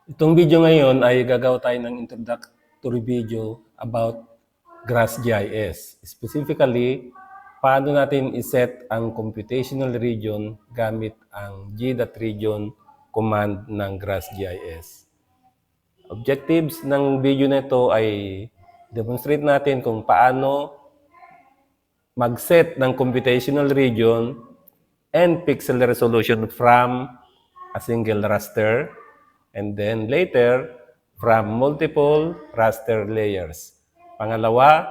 Itong video ngayon ay gagawa tayo ng introductory video about GraphGIS. Specifically, paano natin iset ang computational region gamit ang g.region command ng GraphGIS. Objectives ng video na ito ay demonstrate natin kung paano mag-set ng computational region and pixel resolution from a single raster, and then later from multiple raster layers. Pangalawa,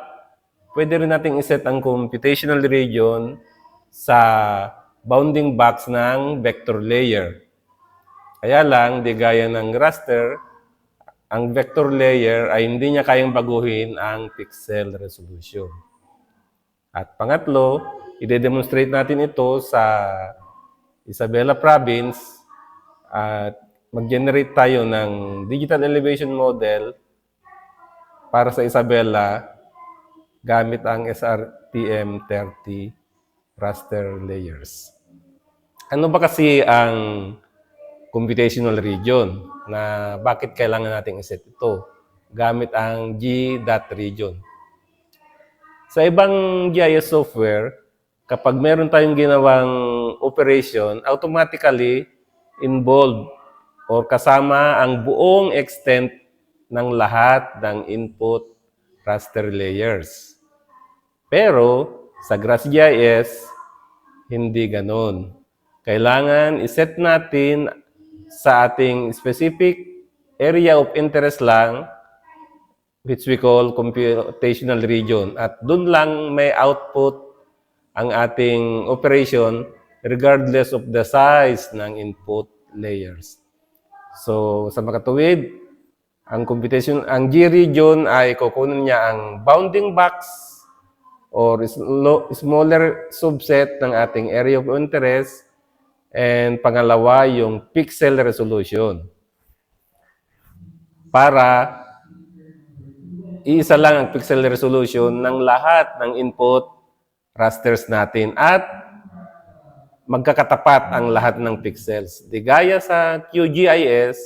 pwede rin natin iset ang computational region sa bounding box ng vector layer. Kaya lang, di gaya ng raster, ang vector layer ay hindi niya kayang baguhin ang pixel resolution. At pangatlo, i-demonstrate natin ito sa Isabela Province at mag-generate tayo ng digital elevation model para sa Isabela gamit ang SRTM30 raster layers. Ano ba kasi ang computational region na bakit kailangan natin iset ito gamit ang g.region? Sa ibang GIS software, kapag meron tayong ginawang operation, automatically involved or kasama ang buong extent ng lahat ng input raster layers. Pero sa GraphGIS, hindi ganon. Kailangan iset natin sa ating specific area of interest lang, which we call computational region. At doon lang may output ang ating operation regardless of the size ng input layers. So, sa makatuwid, ang G-region ay kukunin niya ang bounding box or smaller subset ng ating area of interest, and pangalawa, yung pixel resolution. Para iisa lang ang pixel resolution ng lahat ng input rasters natin at magkakatapat ang lahat ng pixels. Di gaya sa QGIS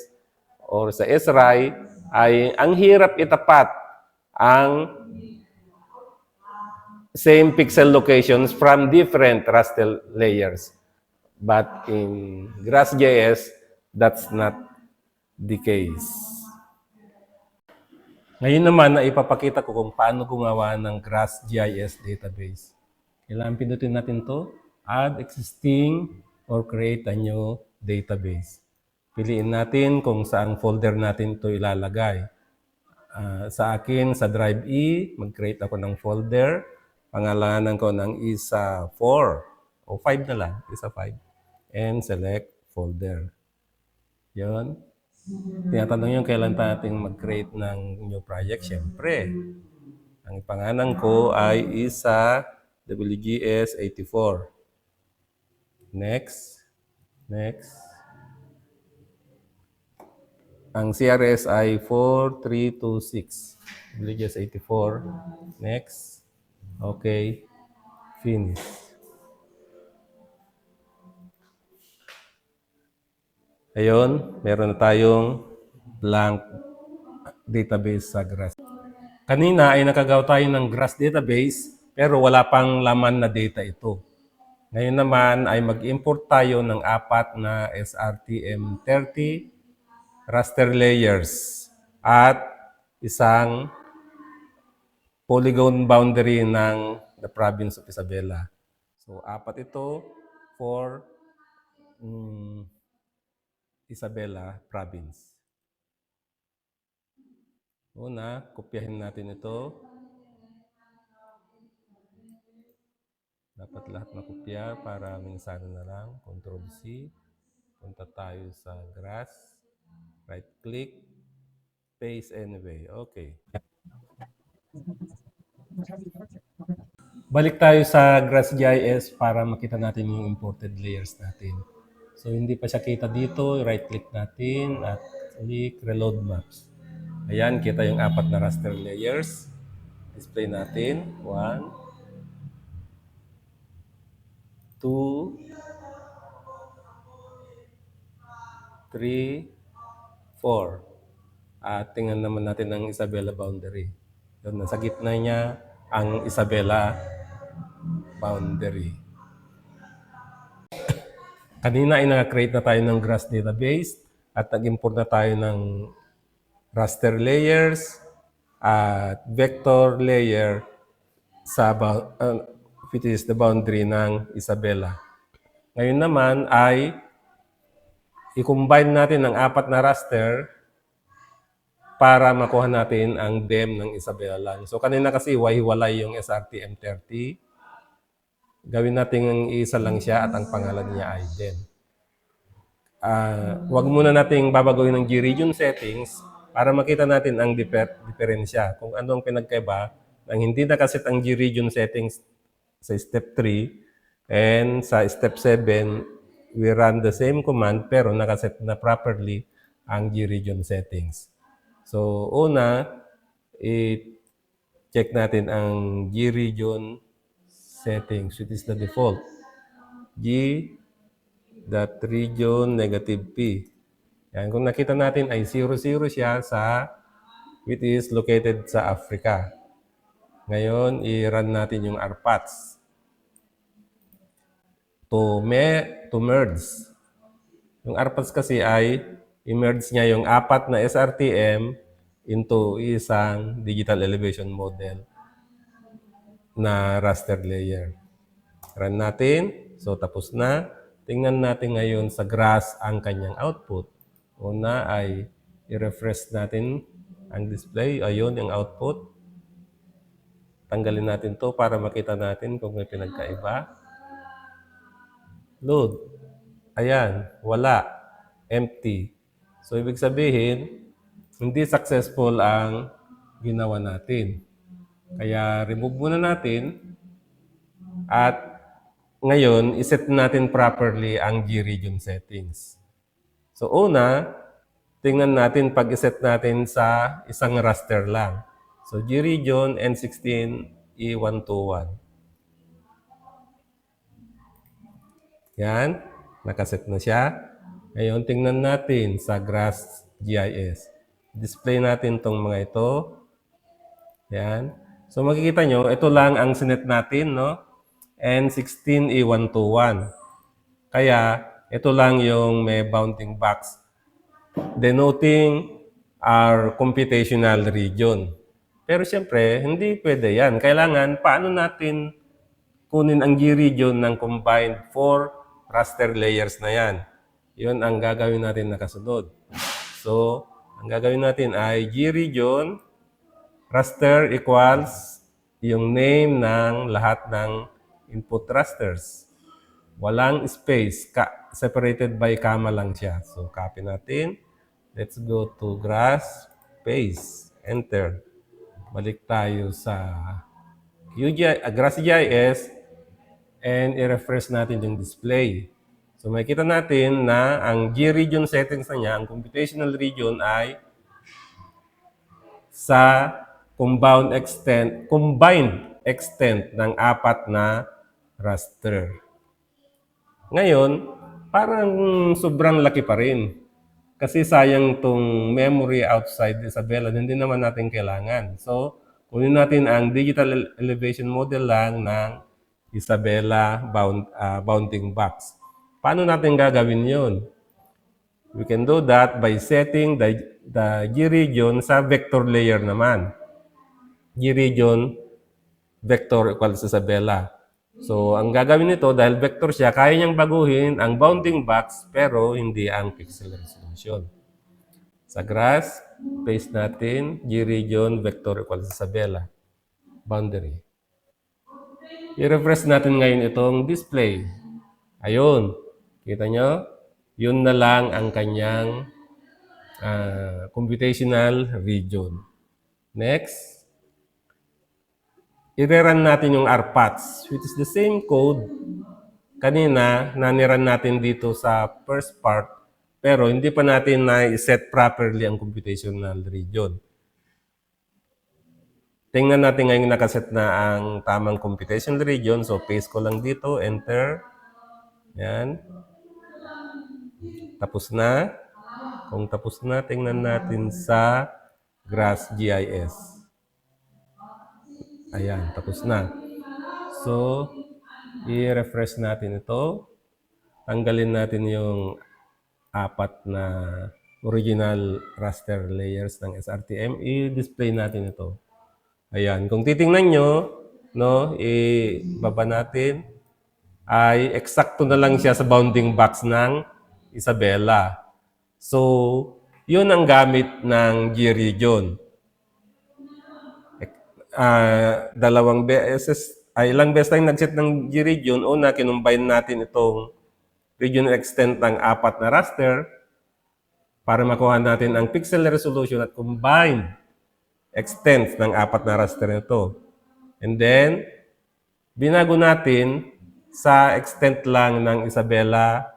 or sa SRAI ay ang hirap itapat ang same pixel locations from different raster layers. But in GraphGIS, that's not the case. Ngayon naman, na ipapakita ko kung paano gumawa ng GraphGIS database. Kailangan pindutin natin to, add existing or create a new database. Piliin natin kung saan folder natin to ilalagay. Sa akin, sa Drive E, mag-create ako ng folder. Pangalanan ko ng ISA 4 o 5 na lang, ISA 5. And select folder. Yun. Tinatanong yung kailan natin mag-create ng new project. Siyempre, ang pangalan ko ay ISA WGS 84. Next. Next. Ang CRS ay 4326. WGS 84. Next. Okay. Finish. Ayun, meron na tayong blank database sa GRASS. Kanina ay nakagawa tayo ng GRASS database pero wala pang laman na data ito. Ngayon naman ay mag-import tayo ng 4 na SRTM30 raster layers at isang polygon boundary ng the province of Isabela. So, 4 ito for Isabela province. Una, kopyahin natin ito. Dapat lahat makopya para minsan na lang. Ctrl-C. Punta tayo sa GRASS. Right-click. Paste anyway. Okay. Balik tayo sa GraphGIS para makita natin yung imported layers natin. So, hindi pa siya kita dito. Right-click natin at click Reload Maps. Ayan, kita yung 4 na raster layers. Display natin. 1, 2, 3, 4. At tingnan naman natin ang Isabela boundary. Yun, nasa gitna niya ang Isabela boundary. Kanina ay nag-create na tayo ng GRASS database at nag-import na tayo ng raster layers at vector layer sa which is the boundary ng Isabela. Ngayon naman ay i-combine natin ang 4 na raster para makuha natin ang DEM ng Isabela lang. So kanina kasi hiwalay yung SRTM30. Gawin natin ang isa lang siya at ang pangalan niya ay DEM. Wag muna nating babaguhin ng G-region settings para makita natin ang diferensya. Kung ano ang pinagkaiba nang hindi nakaset ang G-region settings sa step 3 and sa step 7, we run the same command pero nakaset na properly ang G-region settings. So, una, i-check natin ang G-region settings, which is the default. G.region -P. Yan, kung nakita natin ay 00 siya sa which is located sa Africa. Ngayon, i-run natin yung RPATS to merge. Yung RPATS kasi ay i-merge niya yung 4 na SRTM into isang digital elevation model na raster layer. Run natin. So, tapos na. Tingnan natin ngayon sa GRASS ang kanyang output. Una ay i-refresh natin ang display. Ayun, yung output. Tanggalin natin to para makita natin kung may pinagkaiba. Load. Ayan, wala. Empty. So, ibig sabihin, hindi successful ang ginawa natin. Kaya, remove muna natin. At ngayon, iset natin properly ang G-region settings. So, una, tingnan natin pag iset natin sa isang raster lang. So, G-region N16E121. Yan, nakaset na siya. Ngayon, tingnan natin sa GRASS GIS. Display natin itong mga ito. Yan. So, makikita nyo, ito lang ang sinet natin, no? N16E121. Kaya, ito lang yung may bounding box denoting our computational region. Pero siyempre, hindi pwede yan. Kailangan, paano natin kunin ang G-region ng combined 4 raster layers na yan? Yun ang gagawin natin na kasunod. So, ang gagawin natin ay G-region raster equals yung name ng lahat ng input rasters. Walang space. Separated by comma lang siya. So, copy natin. Let's go to GRASS, paste, enter. Balik tayo sa GRASS GIS and i-refresh natin yung display. So, makikita natin na ang G-region settings na niya, ang computational region ay sa combined extent ng 4 na raster. Ngayon, parang sobrang laki pa rin. Kasi sayang tong memory outside Isabela, hindi naman natin kailangan. So, kunin natin ang digital elevation model lang ng Isabela bounding box. Paano natin gagawin yun? We can do that by setting the G-region sa vector layer naman. G-region vector equals Isabela. So, ang gagawin nito, dahil vector siya, kaya niyang baguhin ang bounding box pero hindi ang pixel resolution. Sa GRASS, paste natin G-region vector equals Isabela. Boundary. I-refresh natin ngayon itong display. Ayun. Kita nyo? Yun na lang ang kanyang computational region. Next. I-rerun natin yung RPATS, which is the same code kanina na niran natin dito sa first part, pero hindi pa natin na-set properly ang computational region. Tingnan natin ngayon nakaset na ang tamang computational region. So, paste ko lang dito, enter. Yan. Tapos na. Kung tapos na, tingnan natin sa GraphGIS. Ayan, tapos na. So, i-refresh natin ito. Tanggalin natin yung apat na original raster layers ng SRTM. I-display natin ito. Ayan, kung titingnan nyo, no, ibaba natin, ay eksakto na lang siya sa bounding box ng Isabela. So, yun ang gamit ng G-region. Ilang beses tayong nag-set ng G-region. Una, kinumbine natin itong regional extent ng apat na raster para makuha natin ang pixel resolution at combined extent ng apat na raster nito. And then, binago natin sa extent lang ng Isabela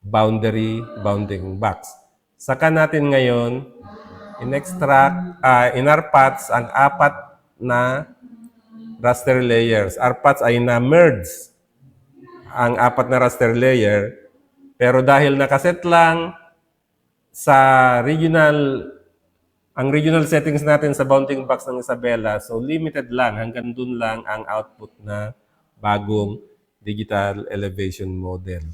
bounding box. Saka natin ngayon in-rpads ang apat na raster layers. Rpads ay na-merge ang apat na raster layer, pero dahil nakaset lang sa ang regional settings natin sa bounding box ng Isabela, so limited lang, hanggang dun lang ang output na bagong digital elevation model.